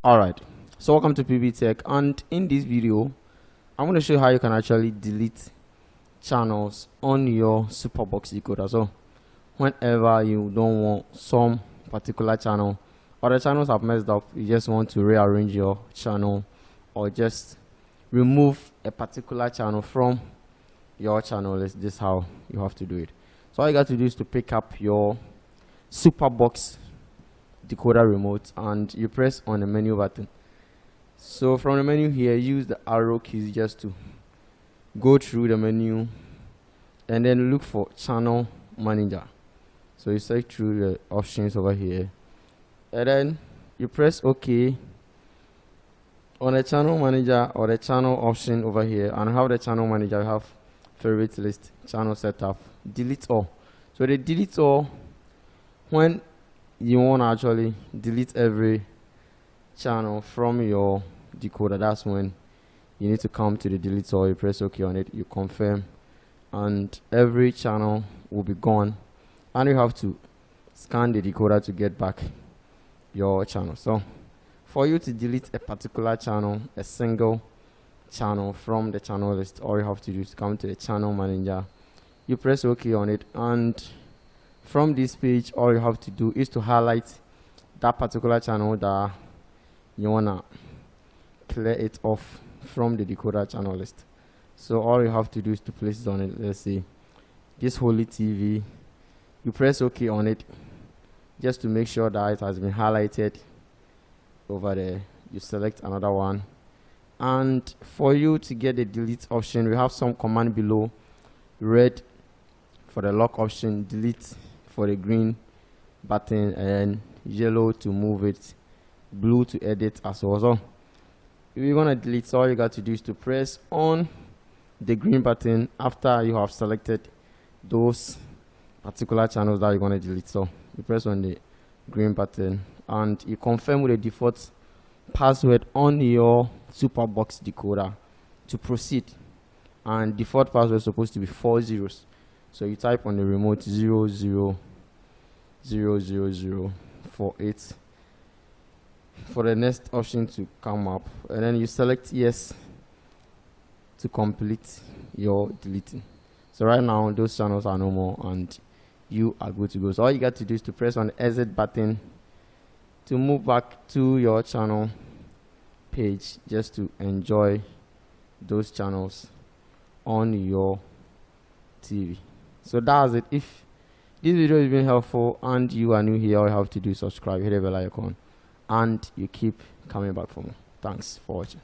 Alright, so welcome to Pbteck, and in this video I'm going to show you how you can actually delete channels on your SuperBox decoder. So whenever you don't want some particular channel or the channels have messed up, you just want to rearrange your channel or just remove a particular channel from your channel list. This is how you have to do it. So all you got to do is to pick up your SuperBox decoder remote and you press on the menu button. So from the menu here, use the arrow keys just to go through the menu and then look for channel manager. So you search through the options over here and then you press OK on the channel manager or the channel option over here, and have the channel manager, you have favorite list, channel setup, delete all. So the delete all, when you want to actually delete every channel from your decoder, that's when you need to come to the delete all. You press OK on it, you confirm, and every channel will be gone, and you have to scan the decoder to get back your channel. So for you to delete a particular channel, a single channel from the channel list, all you have to do is come to the channel manager, you press OK on it, and from this page all you have to do is to highlight that particular channel that you wanna clear it off from the decoder channel list. So all you have to do is to place it on it. Let's see, this Holy TV, you press OK on it just to make sure that it has been highlighted over there. You select another one, and for you to get the delete option, we have some command below: red for the lock option, delete for the green button, and yellow to move it, blue to edit as well. So if you're gonna delete, so all you got to do is to press on the green button after you have selected those particular channels that you're gonna delete. So you press on the green button and you confirm with the default password on your SuperBox decoder to proceed, and default password is supposed to be 4 zeros. So you type on the remote 000048 for the next option to come up, and then you select yes to complete your deleting. So right now those channels are no more and you are good to go. So all you got to do is to press on the exit button to move back to your channel page, just to enjoy those channels on your TV. So that's it. If this video has been helpful and you are new here, all you have to do is subscribe, hit the bell icon, and you keep coming back for more. Thanks for watching.